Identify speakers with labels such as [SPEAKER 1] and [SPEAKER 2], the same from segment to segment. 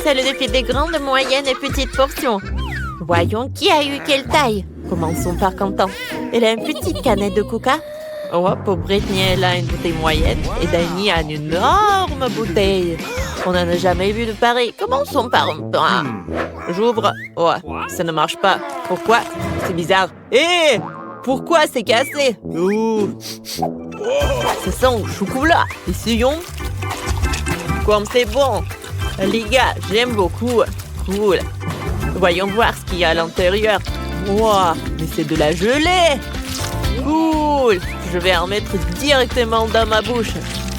[SPEAKER 1] C'est le défi des grandes, moyennes et petites portions. Voyons qui a eu quelle taille. Commençons par Quentin. Elle a une petite canette de coca. Oh, pour Britney, elle a une bouteille moyenne et Danny a une énorme bouteille. On n'en a jamais vu de pareil. Commençons par un pain. J'ouvre. Oh, ça ne marche pas. Pourquoi? C'est bizarre. Hé! Pourquoi c'est cassé? Oh. Ça sent au chocolat. Essayons. Comme c'est bon. Les gars, j'aime beaucoup. Cool. Voyons voir ce qu'il y a à l'intérieur. Wow, mais c'est de la gelée. Cool. Je vais en mettre directement dans ma bouche.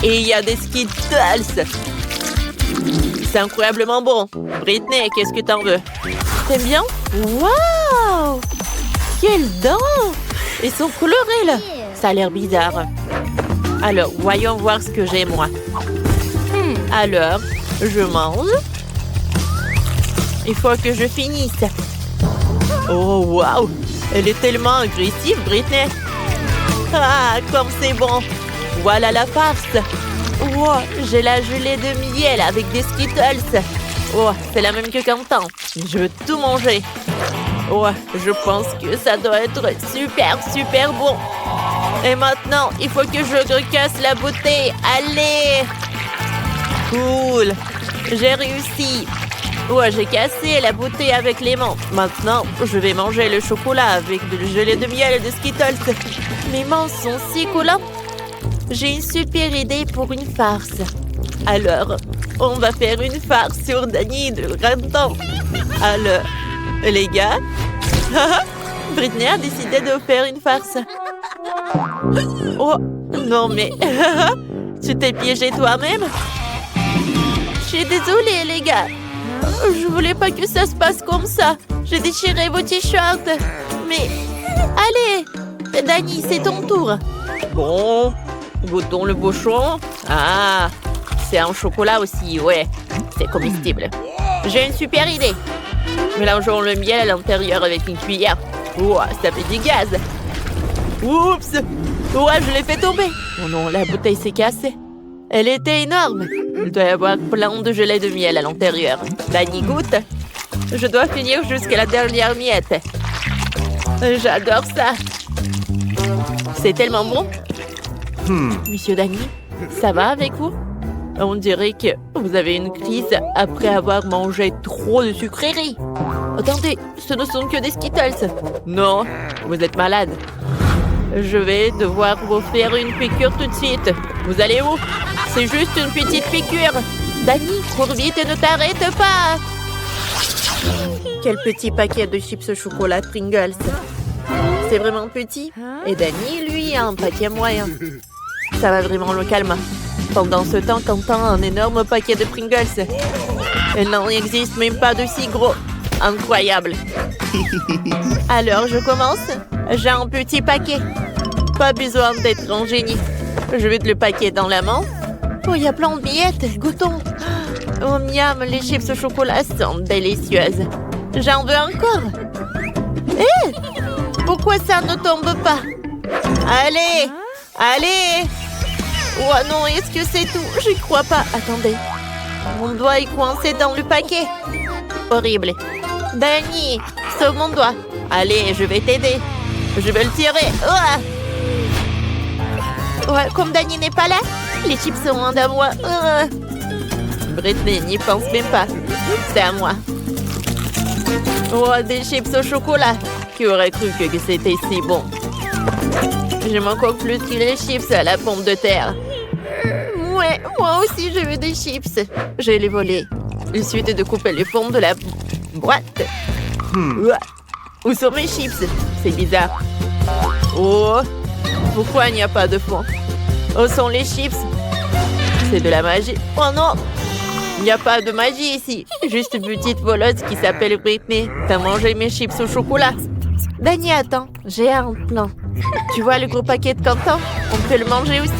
[SPEAKER 1] Et il y a des Skittles. C'est incroyablement bon. Britney, qu'est-ce que t'en veux? T'aimes bien? Waouh! Quelles dents! Ils sont colorés, là. Ça a l'air bizarre. Alors, voyons voir ce que j'ai, moi. Alors, je mange. Il faut que je finisse. Oh, waouh! Elle est tellement agressive, Britney. Ah, comme c'est bon. Voilà la farce. Wow, j'ai la gelée de miel avec des Skittles. Oh, c'est la même que Quentin. Je veux tout manger. Oh, je pense que ça doit être super, super bon. Et maintenant, il faut que je recasse la bouteille. Allez! Cool! J'ai réussi. Oh, j'ai cassé la bouteille avec les mains. Maintenant, je vais manger le chocolat avec de gelée de miel et de Skittles. Mes mains sont si collantes. J'ai une super idée pour une farce. Alors, on va faire une farce sur Danny de Quentin. Alors, les gars, Britney a décidé de faire une farce. Oh, non mais, tu t'es piégé toi-même? Je suis désolée, les gars. Je voulais pas que ça se passe comme ça. J'ai déchiré vos t-shirts. Mais, allez, Danny, c'est ton tour. Bon, goûtons le bouchon. Ah, c'est un chocolat aussi, ouais. C'est comestible. J'ai une super idée. Mélangeons le miel à l'intérieur avec une cuillère. Ouah, ça fait du gaz. Oups! Ouais, je l'ai fait tomber. Oh non, la bouteille s'est cassée. Elle était énorme. Il doit y avoir plein de gelée de miel à l'intérieur. Danny goûte. Je dois finir jusqu'à la dernière miette. J'adore ça. C'est tellement bon. Monsieur Danny, ça va avec vous? On dirait que vous avez une crise après avoir mangé trop de sucreries. Attendez, ce ne sont que des Skittles. Non, vous êtes malade. Je vais devoir vous faire une piqûre tout de suite. Vous allez où? C'est juste une petite piqûre. Danny, cours vite et ne t'arrête pas. Quel petit paquet de chips au chocolat Pringles. C'est vraiment petit. Et Danny, lui, a un paquet moyen. Ça va vraiment le calmer. Pendant ce temps, Quentin a un énorme paquet de Pringles. Il n'en existe même pas de si gros. Incroyable. Alors, je commence. J'ai un petit paquet. Pas besoin d'être un génie. Je vais le paquet dans la main. Oh, il y a plein de miettes. Goûtons. Oh, miam, les chips au chocolat sont délicieuses. J'en veux encore. Hé! Pourquoi ça ne tombe pas? Allez! Allez! Oh non, est-ce que c'est tout? J'y crois pas. Attendez. Mon doigt est coincé dans le paquet. Horrible. Danny, sauve mon doigt. Allez, je vais t'aider. Je vais le tirer. Ouais, comme Danny n'est pas là, les chips sont loin de moi. Britney n'y pense même pas. C'est à moi. Oh, des chips au chocolat. Qui aurait cru que c'était si bon? J'aime encore plus que les chips à la pomme de terre. Ouais, moi aussi je veux des chips. Je vais les voler. Il suffit de couper les pommes de la boîte. Où sont mes chips? C'est bizarre. Oh, pourquoi il n'y a pas de fond? Où sont les chips? C'est de la magie. Oh non! Il n'y a pas de magie ici. Juste une petite voleuse qui s'appelle Britney. T'as mangé mes chips au chocolat. Danny, attends. J'ai un plan. Tu vois le gros paquet de Quentin? On peut le manger aussi.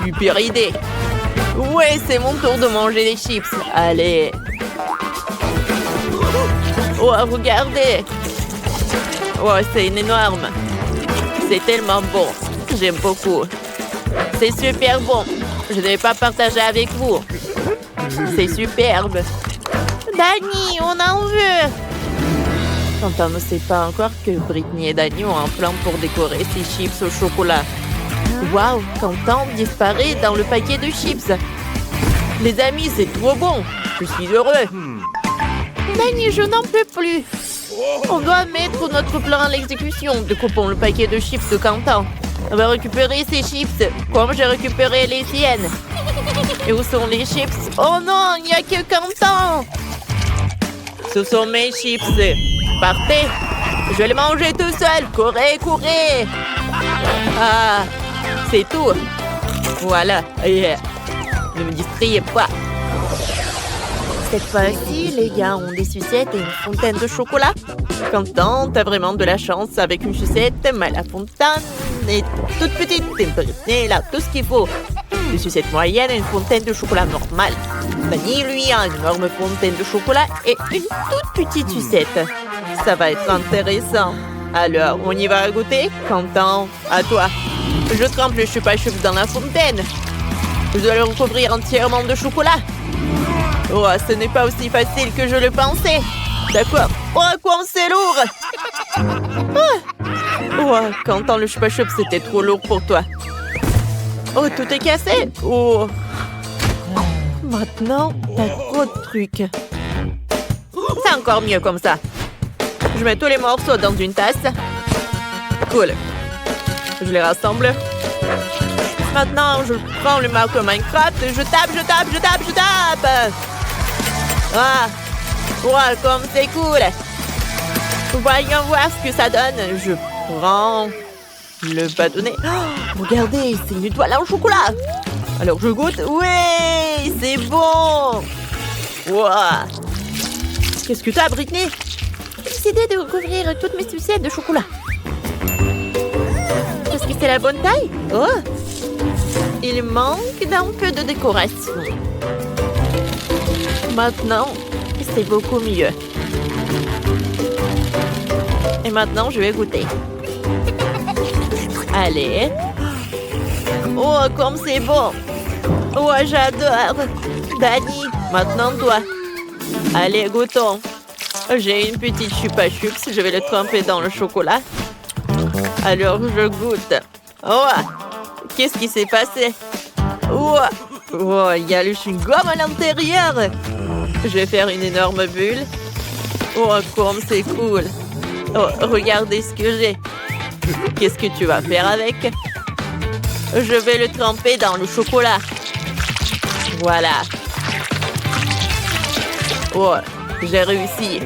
[SPEAKER 1] Super idée. Ouais, c'est mon tour de manger les chips. Allez. Oh, regardez. Oh, c'est énorme. C'est tellement bon. J'aime beaucoup. C'est super bon. Je ne vais pas partager avec vous. C'est superbe. Dani, on en veut. Quentin ne sait pas encore que Britney et Dani ont un plan pour décorer ses chips au chocolat. Waouh, Quentin disparaît dans le paquet de chips. Les amis, c'est trop bon. Je suis heureux. Dani, je n'en peux plus. On doit mettre notre plan à l'exécution. Découpons le paquet de chips de Quentin. On va récupérer ces chips, comme j'ai récupéré les siennes. Et où sont les chips? Oh non, il n'y a que Quentin. Ce sont mes chips. Partez. Je vais les manger tout seul. Courez, courez. Ah, c'est tout. Voilà. Yeah. Ne me distrayez pas. Cette fois-ci, les gars ont des sucettes et une fontaine de chocolat. Quentin, t'as vraiment de la chance avec une sucette, mais la fontaine est toute petite. Et là, tout ce qu'il faut. Une sucette moyenne et une fontaine de chocolat normale. Dani, lui, a une énorme fontaine de chocolat et une toute petite sucette. Ça va être intéressant. Alors, on y va goûter? Quentin, à toi. Je trempe le chupa-chups dans la fontaine. Je dois le recouvrir entièrement de chocolat. Oh, ce n'est pas aussi facile que je le pensais. D'accord. Oh, quoi, c'est lourd. Oh, Quentin, le chupa-chups, c'était trop lourd pour toi. Oh, tout est cassé. Oh. Maintenant, t'as trop de trucs. C'est encore mieux comme ça. Je mets tous les morceaux dans une tasse. Cool. Je les rassemble. Maintenant, je prends le marteau Minecraft. Je tape. Ah, wow, comme c'est cool. Voyons voir ce que ça donne. Je prends le bâtonnet. Oh, regardez, c'est une étoile en chocolat. Alors je goûte. Oui, c'est bon. Wow. Qu'est-ce que t'as, Britney? J'ai décidé de recouvrir toutes mes sucettes de chocolat. Est-ce que c'est la bonne taille? Oh, il manque d'un peu de décoration. Maintenant, c'est beaucoup mieux. Et maintenant, je vais goûter. Allez. Oh, comme c'est bon. Oh, j'adore. Dani, maintenant toi. Allez, goûtons. J'ai une petite chupa-chups. Je vais le tremper dans le chocolat. Alors, je goûte. Oh, qu'est-ce qui s'est passé? Oh, oh, il y a le chewing-gum à l'intérieur. Je vais faire une énorme bulle. Oh, comme c'est cool. Oh, regardez ce que j'ai. Qu'est-ce que tu vas faire avec? Je vais le tremper dans le chocolat. Voilà. Oh, j'ai réussi.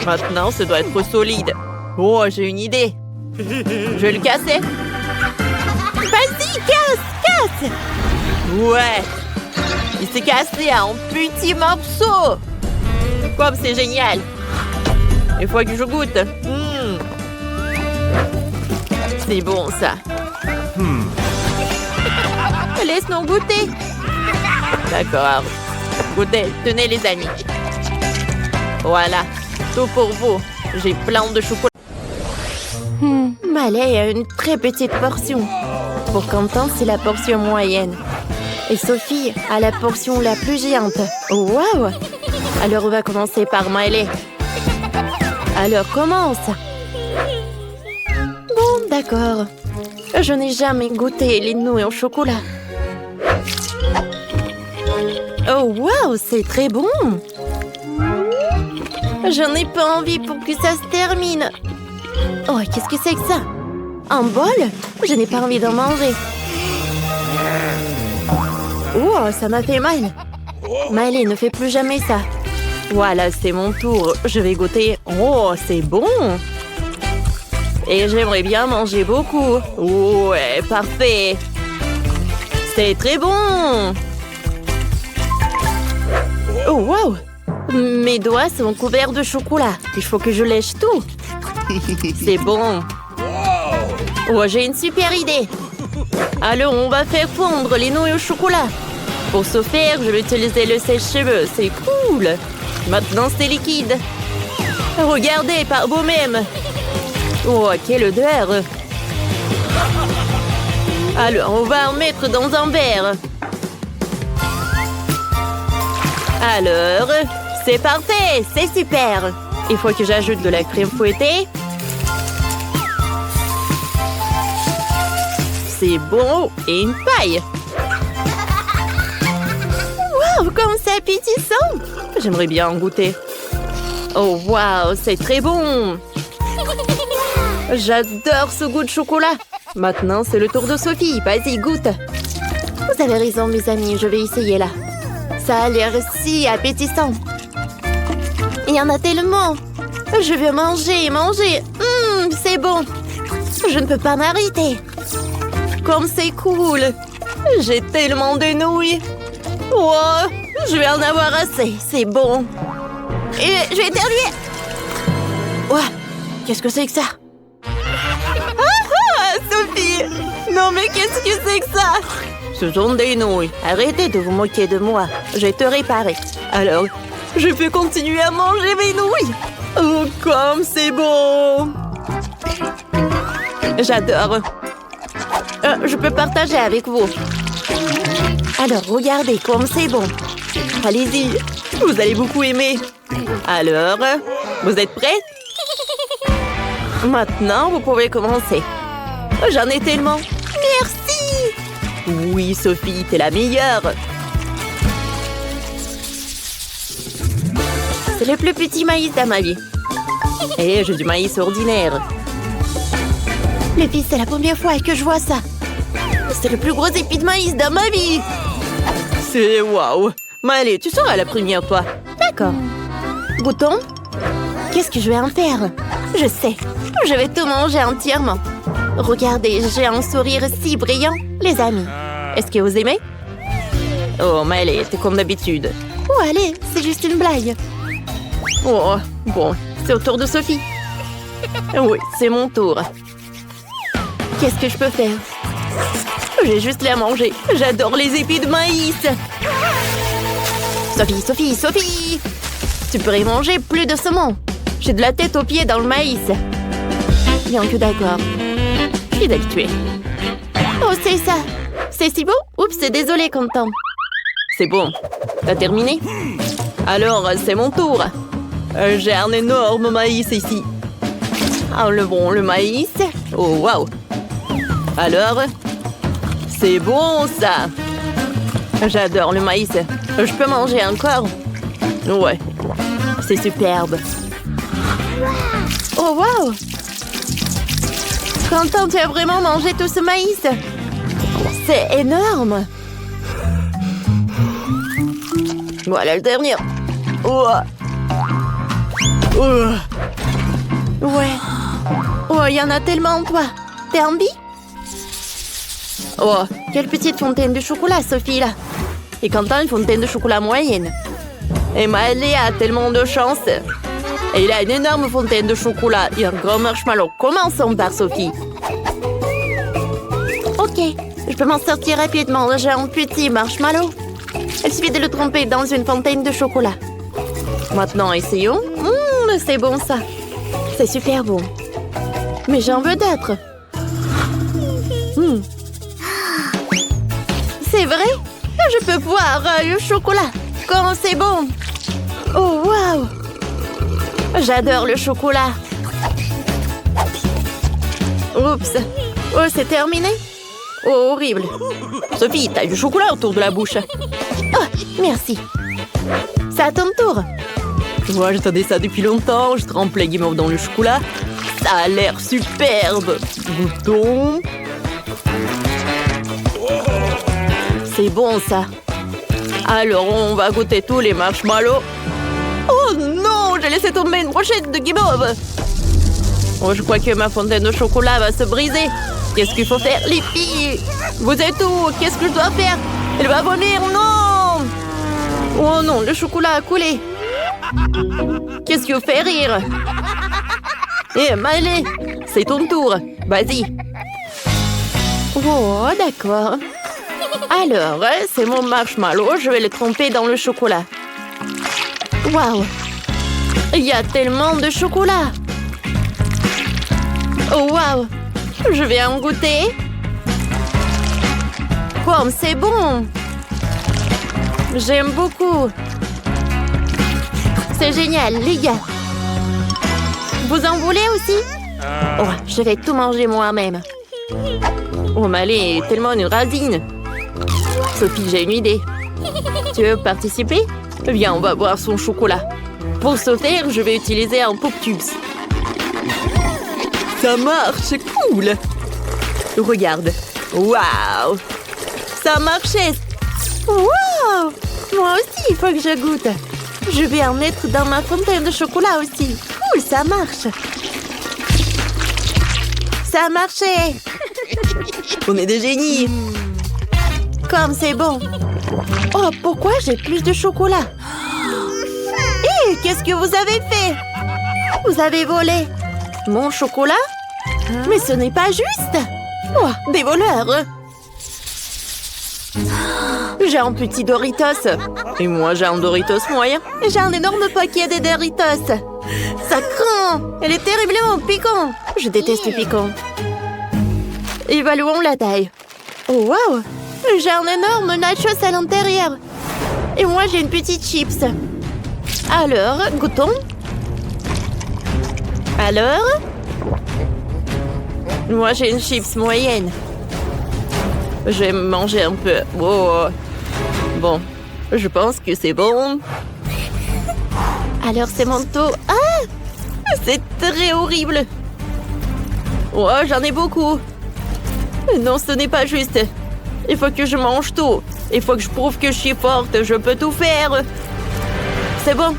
[SPEAKER 1] Maintenant, ça doit être solide. Oh, j'ai une idée. Je vais le casser. Vas-y, casse. Ouais. Il s'est cassé en petits morceaux. Comme c'est génial. Il faut que je goûte. C'est bon, ça. Laisse-nous goûter. D'accord. Goûtez. Tenez, les amis. Voilà. Tout pour vous. J'ai plein de chocolat. Malay a une très petite portion. Pour Quentin, c'est la portion moyenne. Et Sophie a la portion la plus géante. Oh, waouh! Alors, on va commencer par Miley. Alors, commence. Bon, d'accord. Je n'ai jamais goûté les nouilles au chocolat. Oh, waouh! C'est très bon! Je n'ai pas envie pour que ça se termine. Oh, qu'est-ce que c'est que ça? Un bol? Je n'ai pas envie d'en manger. Oh, ça m'a fait mal. Miley, ne fais plus jamais ça. Voilà, c'est mon tour. Je vais goûter. Oh, c'est bon. Et j'aimerais bien manger beaucoup. Ouais, parfait. C'est très bon. Oh, wow. Mes doigts sont couverts de chocolat. Il faut que je lèche tout. C'est bon. Oh, j'ai une super idée. Alors, on va faire fondre les nouilles au chocolat. Pour ce faire, je vais utiliser le sèche-cheveux. C'est cool. Maintenant, c'est liquide. Regardez par vous-même. Oh, quelle odeur. Alors, on va en mettre dans un verre. Alors, c'est parfait, c'est super. Il faut que j'ajoute de la crème fouettée. C'est bon et une paille. Wow, comme c'est appétissant! J'aimerais bien en goûter. Oh, wow, c'est très bon! J'adore ce goût de chocolat! Maintenant, c'est le tour de Sophie. Vas-y, goûte! Vous avez raison, mes amis, je vais essayer là. Ça a l'air si appétissant. Il y en a tellement! Je veux manger, manger! C'est bon! Je ne peux pas m'arrêter! Comme c'est cool! J'ai tellement de nouilles! Oh, je vais en avoir assez, c'est bon. Et je vais éternuer. Ouais, qu'est-ce que c'est que ça? Sophie! Non mais qu'est-ce que c'est que ça? Ce sont des nouilles. Arrêtez de vous moquer de moi. Je vais te réparer. Alors, je peux continuer à manger mes nouilles. Oh, comme c'est bon! J'adore. Je peux partager avec vous. Alors, regardez comme c'est bon. Allez-y, vous allez beaucoup aimer. Alors, vous êtes prêts? Maintenant, vous pouvez commencer. J'en ai tellement. Merci! Oui, Sophie, t'es la meilleure. C'est le plus petit maïs de ma vie. Et j'ai du maïs ordinaire. Les filles, c'est la première fois que je vois ça. C'est le plus gros épi de maïs de ma vie. C'est waouh. Mais allez, tu seras la première, toi. D'accord. Goûtons. Qu'est-ce que je vais en faire? Je sais. Je vais tout manger entièrement. Regardez, j'ai un sourire si brillant, les amis. Est-ce que vous aimez? Oh, mais allez, c'est comme d'habitude. Oh, allez, c'est juste une blague. Oh, bon, c'est au tour de Sophie. Oui, c'est mon tour. Qu'est-ce que je peux faire? J'ai juste les à manger. J'adore les épis de maïs. Sophie, Sophie, Sophie! Tu pourrais manger plus de saumon. J'ai de la tête aux pieds dans le maïs. Bien que d'accord. Je suis habituée. Oh, c'est ça. C'est si beau? Oups, désolé, Quentin. C'est bon. T'as terminé? Alors, c'est mon tour. J'ai un énorme maïs ici. Enlevons le maïs. Oh, waouh. Alors, c'est bon, ça. J'adore le maïs. Je peux manger encore? Ouais. C'est superbe. Oh, waouh! Quentin, tu as vraiment mangé tout ce maïs? C'est énorme! Voilà le dernier. Oh. Oh. Ouais. Oh, il y en a tellement, toi. T'es envie? Oh, quelle petite fontaine de chocolat, Sophie, là. Et Quentin, une fontaine de chocolat moyenne. Et Maëlie a tellement de chance. Et il a une énorme fontaine de chocolat et un grand marshmallow. Commençons par Sophie. Ok, je peux m'en sortir rapidement. J'ai un petit marshmallow. Il suffit de le tremper dans une fontaine de chocolat. Maintenant, essayons. C'est bon, ça. C'est super bon. Mais j'en veux d'autres. C'est vrai? Je peux voir le chocolat. Comment c'est bon! Oh, waouh! J'adore le chocolat. Oups! Oh, c'est terminé? Oh, horrible! Sophie, t'as du chocolat autour de la bouche. Oh, merci. C'est à ton tour. Moi, j'attendais ça depuis longtemps. Je trempe les guimauves dans le chocolat. Ça a l'air superbe. Goûtons. C'est bon, ça. Alors, on va goûter tous les marshmallows. Oh non, j'ai laissé tomber une brochette de guimauve. Oh, je crois que ma fontaine de chocolat va se briser. Qu'est-ce qu'il faut faire, les filles? Vous êtes où? Qu'est-ce que je dois faire? Elle va vomir, non! Oh non, le chocolat a coulé. Qu'est-ce qui vous fait rire? Eh, Maëlie, c'est ton tour. Vas-y. Oh, d'accord. Alors, c'est mon marshmallow. Je vais le tremper dans le chocolat. Waouh! Il y a tellement de chocolat! Oh, waouh! Je vais en goûter. Comme c'est bon! J'aime beaucoup. C'est génial, les gars. Vous en voulez aussi? Oh, je vais tout manger moi-même. Oh, mais elle est tellement une rasine. Sophie, j'ai une idée. Tu veux participer? Viens, on va boire son chocolat. Pour ce faire, je vais utiliser un Pop Tubes. Ça marche, c'est cool. Regarde. Waouh! Ça marchait. Waouh! Moi aussi, il faut que je goûte. Je vais en mettre dans ma fontaine de chocolat aussi. Cool, ça marche. Ça a marché. On est des génies. Comme c'est bon. Oh, pourquoi j'ai plus de chocolat? Hé, qu'est-ce que vous avez fait? Vous avez volé mon chocolat? Mais ce n'est pas juste. Oh, des voleurs. J'ai un petit Doritos. Et moi, j'ai un Doritos moyen. J'ai un énorme paquet de Doritos. Ça craint. Elle est terriblement piquant. Je déteste le piquant. Évaluons la taille. Oh, waouh. J'ai un énorme nachos à l'intérieur. Et moi, j'ai une petite chips. Alors, goûtons. Alors? Moi, j'ai une chips moyenne. Je vais manger un peu. Oh. Bon, je pense que c'est bon. Alors, c'est mon tour. Ah! C'est très horrible. Oh, j'en ai beaucoup. Non, ce n'est pas juste. Il faut que je mange tout. Il faut que je prouve que je suis forte. Je peux tout faire. C'est bon.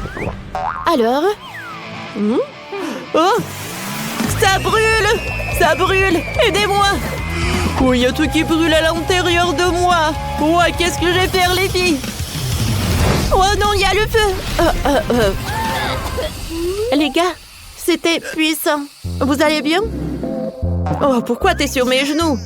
[SPEAKER 1] Alors? Oh! Ça brûle! Ça brûle! Aidez-moi! Oh, il y a tout qui brûle à l'intérieur de moi! Oh, qu'est-ce que je vais faire, les filles? Oh non, il y a le feu! Les gars, c'était puissant. Vous allez bien? Oh, pourquoi t'es sur mes genoux?